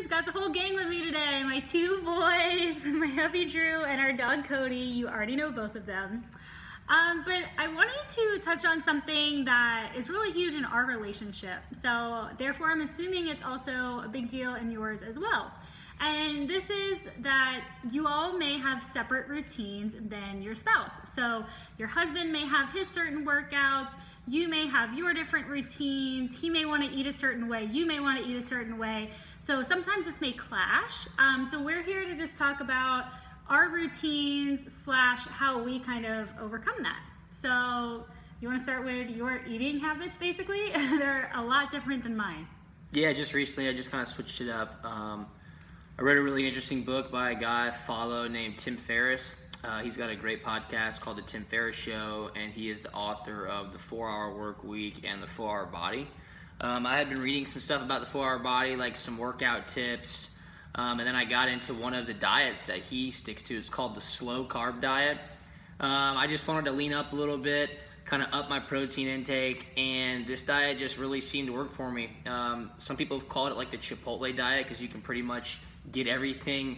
Got the whole gang with me today. My two boys, my hubby Drew, and our dog Cody. You already know both of them. But I wanted to touch on something that is really huge in our relationship. So therefore, I'm assuming it's also a big deal in yours as well. And this is that you all may have separate routines than your spouse. So your husband may have his certain workouts, you may have your different routines, he may want to eat a certain way, you may want to eat a certain way. So sometimes this may clash. So we're here to just talk about our routines / how we kind of overcome that. So you want to start with your eating habits basically? They're a lot different than mine. Yeah, just recently I just kind of switched it up. I read a really interesting book by a guy I follow named Tim Ferriss. He's got a great podcast called The Tim Ferriss Show, and he is the author of The 4-Hour Work Week and The 4-Hour Body. I had been reading some stuff about the 4-Hour Body, like some workout tips, and then I got into one of the diets that he sticks to. It's called the slow carb diet. I just wanted to lean up a little bit, kind of up my protein intake, and this diet just really seemed to work for me. Some people have called it like the Chipotle diet because you can pretty much get everything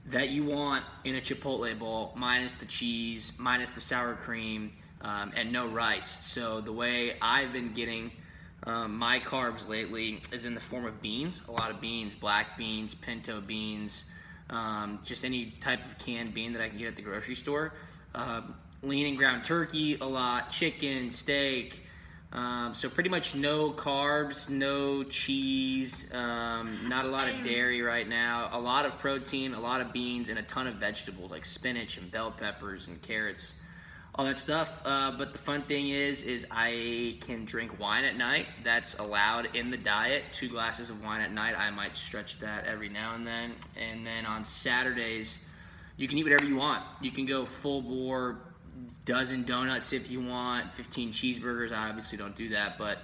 that you want in a Chipotle bowl, minus the cheese, minus the sour cream, and no rice. So the way I've been getting my carbs lately is in the form of beans, a lot of beans, black beans, pinto beans, just any type of canned bean that I can get at the grocery store. Lean and ground turkey a lot, chicken, steak, so pretty much no carbs, no cheese, not a lot of dairy right now, a lot of protein, a lot of beans, and a ton of vegetables like spinach and bell peppers and carrots, all that stuff. But the fun thing is I can drink wine at night. That's allowed in the diet, 2 glasses of wine at night. I might stretch that every now and then. And then on Saturdays, you can eat whatever you want. You can go full bore, dozen donuts if you want, 15 cheeseburgers. I obviously don't do that, but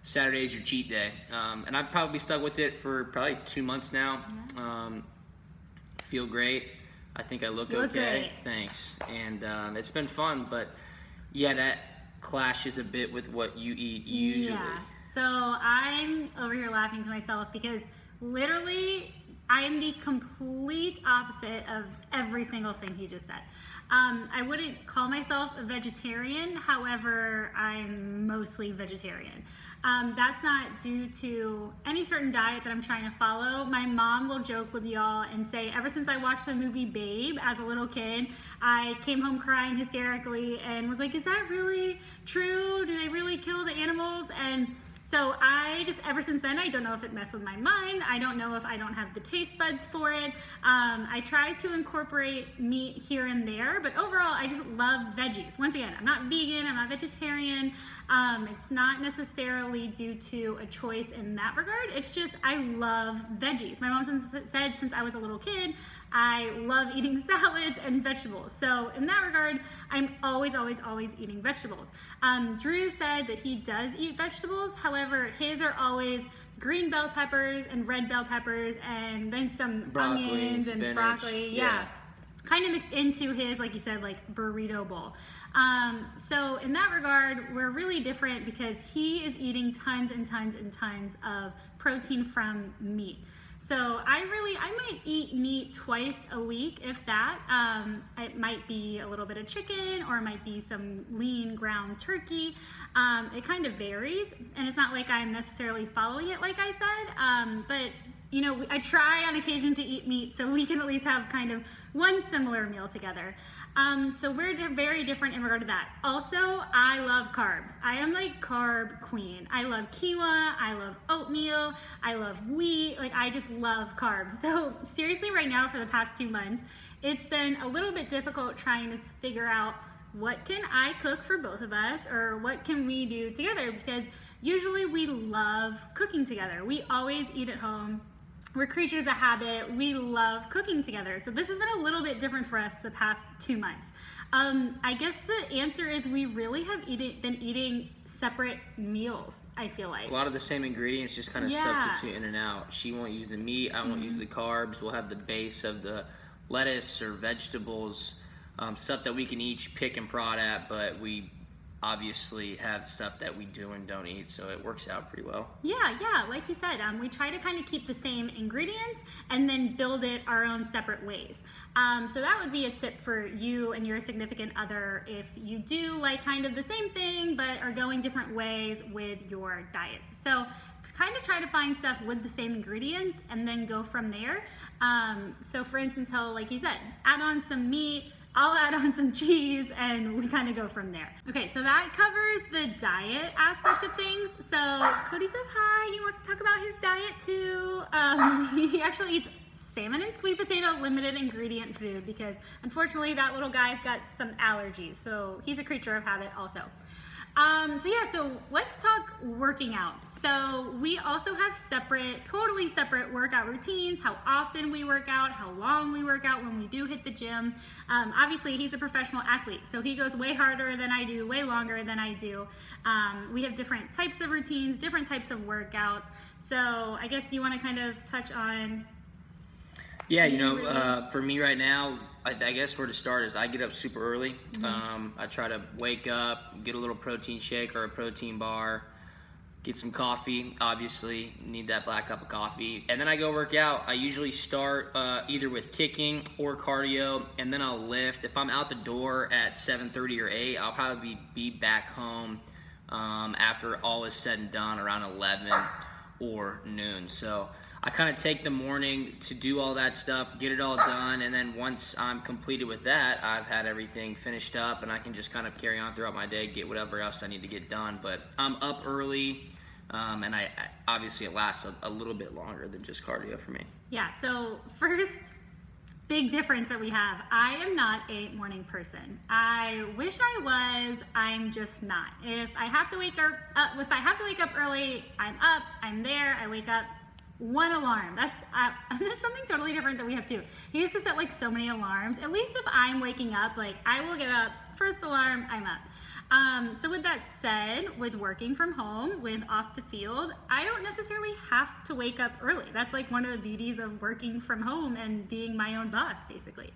Saturday is your cheat day. And I've probably stuck with it for probably 2 months now. Feel great. I think I look okay. Thanks. And it's been fun, but yeah, that clashes a bit with what you eat usually. Yeah. So I'm over here laughing to myself because literally I am the complete opposite of every single thing he just said. I wouldn't call myself a vegetarian, however, I'm mostly vegetarian. That's not due to any certain diet that I'm trying to follow. My mom will joke with y'all and say, ever since I watched the movie Babe as a little kid, I came home crying hysterically and was like, is that really true? Do they really kill the animals? And so I just, ever since then, I don't know if it messed with my mind. I don't know if I don't have the taste buds for it. I try to incorporate meat here and there, but overall, I just love veggies. Once again, I'm not vegan, I'm not vegetarian. It's not necessarily due to a choice in that regard. It's just, I love veggies. My mom said since I was a little kid, I love eating salads and vegetables. So in that regard, I'm always eating vegetables. Drew said that he does eat vegetables. However, his are always green bell peppers and red bell peppers and then some broccoli, onions and spinach, broccoli. Yeah. Kind of mixed into his, like you said, like burrito bowl. So in that regard, we're really different because he is eating tons and tons and tons of protein from meat. So I might eat meat twice a week, if that. It might be a little bit of chicken, or it might be some lean ground turkey. It kind of varies, and it's not like I'm necessarily following it, like I said, but you know, I try on occasion to eat meat so we can at least have kind of one similar meal together. So we're very different in regard to that. Also, I love carbs. I am like carb queen. I love quinoa, I love oatmeal, I love wheat, like I just love carbs. So seriously right now for the past 2 months, it's been a little bit difficult trying to figure out what can I cook for both of us, or what can we do together, because usually we love cooking together. We always eat at home. We're creatures of habit. We love cooking together. So this has been a little bit different for us the past 2 months. I guess the answer is we really have been eating separate meals, I feel like. A lot of the same ingredients, just kind of substitute in and out. She won't use the meat, I won't use the carbs. We'll have the base of the lettuce or vegetables, stuff that we can each pick and prod at, but we obviously have stuff that we do and don't eat, so it works out pretty well. Yeah, like you said, we try to kind of keep the same ingredients and then build it our own separate ways. So that would be a tip for you and your significant other if you do like kind of the same thing but are going different ways with your diets. So kind of try to find stuff with the same ingredients and then go from there. So for instance, how, like you said, add on some meat, I'll add on some cheese, and we kind of go from there. Okay, so that covers the diet aspect of things. So Cody says hi, he wants to talk about his diet too. He actually eats salmon and sweet potato limited ingredient food because unfortunately that little guy's got some allergies. So he's a creature of habit also. So let's talk working out. So we also have totally separate workout routines, how often we work out, how long we work out when we do hit the gym. Obviously he's a professional athlete, so he goes way harder than I do, way longer than I do. We have different types of routines, different types of workouts. So I guess you want to kind of touch on. Yeah, for me right now, I guess where to start is I get up super early. I try to wake up, get a little protein shake or a protein bar, get some coffee, obviously, need that black cup of coffee. And then I go work out. I usually start either with kicking or cardio, and then I'll lift. If I'm out the door at 7:30 or 8, I'll probably be back home after all is said and done around 11 or noon. So I kind of take the morning to do all that stuff, get it all done, and then once I'm completed with that, I've had everything finished up, and I can just kind of carry on throughout my day, get whatever else I need to get done. But I'm up early, and I obviously it lasts a little bit longer than just cardio for me. Yeah, so first big difference that we have, I am not a morning person. I wish I was, I'm just not. If I have to wake up early, I'm up, I'm there, I wake up. One alarm. That's something totally different that we have too. He used to set like so many alarms. At least if I'm waking up, like I will get up, first alarm, I'm up. So with that said, with working from home, with off the field, I don't necessarily have to wake up early. That's like one of the beauties of working from home and being my own boss, basically.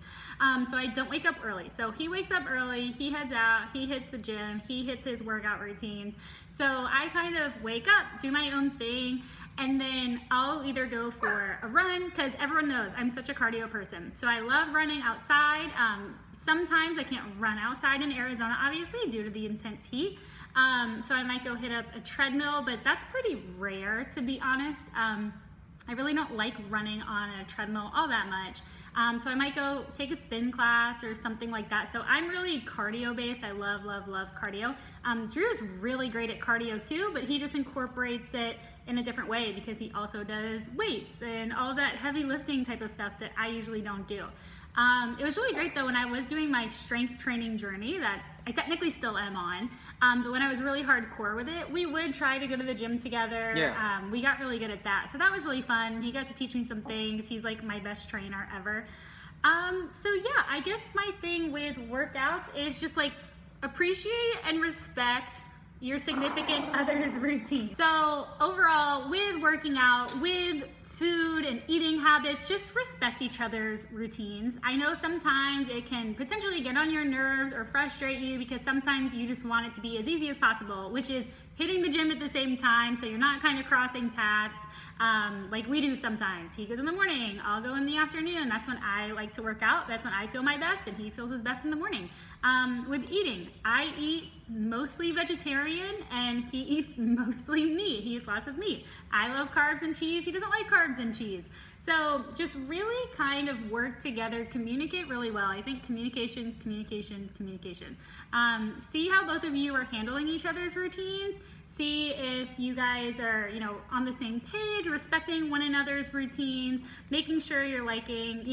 So I don't wake up early. So he wakes up early, he heads out, he hits the gym, he hits his workout routines. So I kind of wake up, do my own thing, and then I'll either go for a run, because everyone knows I'm such a cardio person. So I love running outside. Sometimes I can't run outside in Arizona, obviously, due to the intense heat. So I might go hit up a treadmill, but that's pretty rare, to be honest. I really don't like running on a treadmill all that much. So I might go take a spin class or something like that. So I'm really cardio based. I love cardio. Drew is really great at cardio too, but he just incorporates it in a different way because he also does weights and all that heavy lifting type of stuff that I usually don't do. It was really great though when I was doing my strength training journey that I technically still am on, but when I was really hardcore with it, we would try to go to the gym together. Yeah. We got really good at that. So that was really fun. He got to teach me some things. He's like my best trainer ever. So yeah, I guess my thing with workouts is just like appreciate and respect your significant other's routine. So overall, with working out, with food and eating habits, just respect each other's routines. I know sometimes it can potentially get on your nerves or frustrate you because sometimes you just want it to be as easy as possible, which is hitting the gym at the same time so you're not kind of crossing paths like we do sometimes. He goes in the morning, I'll go in the afternoon. That's when I like to work out. That's when I feel my best and he feels his best in the morning. With eating, I eat mostly vegetarian and he eats mostly meat. He eats lots of meat. I love carbs and cheese. He doesn't like carbs and cheese. So just really kind of work together, communicate really well. I think communication. See how both of you are handling each other's routines. See if you guys are, on the same page, respecting one another's routines, making sure you're liking,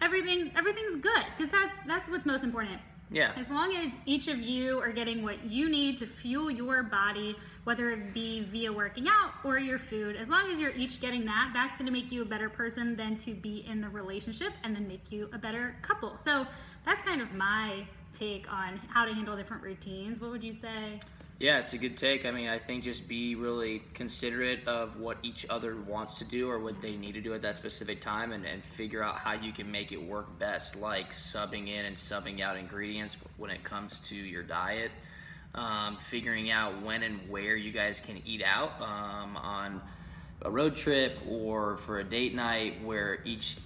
everything's good, because that's what's most important. Yeah. As long as each of you are getting what you need to fuel your body, whether it be via working out or your food, as long as you're each getting that, that's going to make you a better person than to be in the relationship and then make you a better couple. So that's kind of my take on how to handle different routines. What would you say? Yeah, it's a good take. I mean, I think just be really considerate of what each other wants to do or what they need to do at that specific time and figure out how you can make it work best, like subbing in and subbing out ingredients when it comes to your diet. figuring out when and where you guys can eat out on a road trip or for a date night where each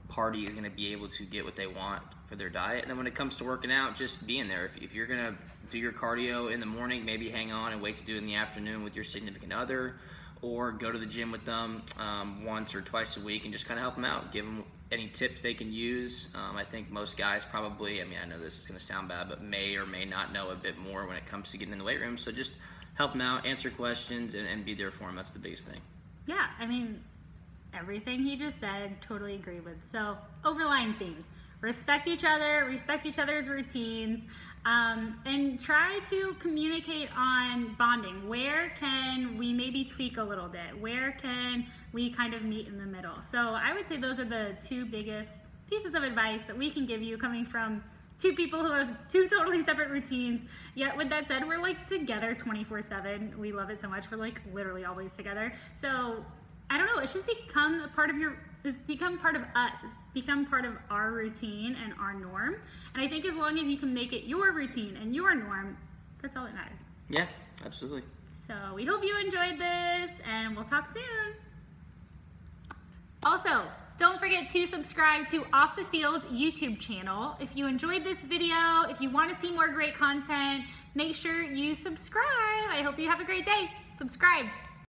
party is going to be able to get what they want for their diet. And then when it comes to working out, just being there. If you're going to do your cardio in the morning, maybe hang on and wait to do it in the afternoon with your significant other, or go to the gym with them once or twice a week and just kind of help them out. Give them any tips they can use. I think most guys probably, I mean, I know this is going to sound bad, but may or may not know a bit more when it comes to getting in the weight room. So just help them out, answer questions, and be there for them. That's the biggest thing. Yeah, I mean, everything he just said, totally agree with. So, overlying themes: respect each other, respect each other's routines, and try to communicate on bonding. Where can we maybe tweak a little bit? Where can we kind of meet in the middle? So I would say those are the two biggest pieces of advice that we can give you, coming from two people who have two totally separate routines. Yet with that said, we're like together 24/7. We love it so much. We're like literally always together. So I don't know, it's just become a part of it's become part of us. It's become part of our routine and our norm. And I think as long as you can make it your routine and your norm, that's all that matters. Yeah, absolutely. So we hope you enjoyed this, and we'll talk soon. Also, don't forget to subscribe to Off the Field YouTube channel. If you enjoyed this video, if you want to see more great content, make sure you subscribe. I hope you have a great day. Subscribe.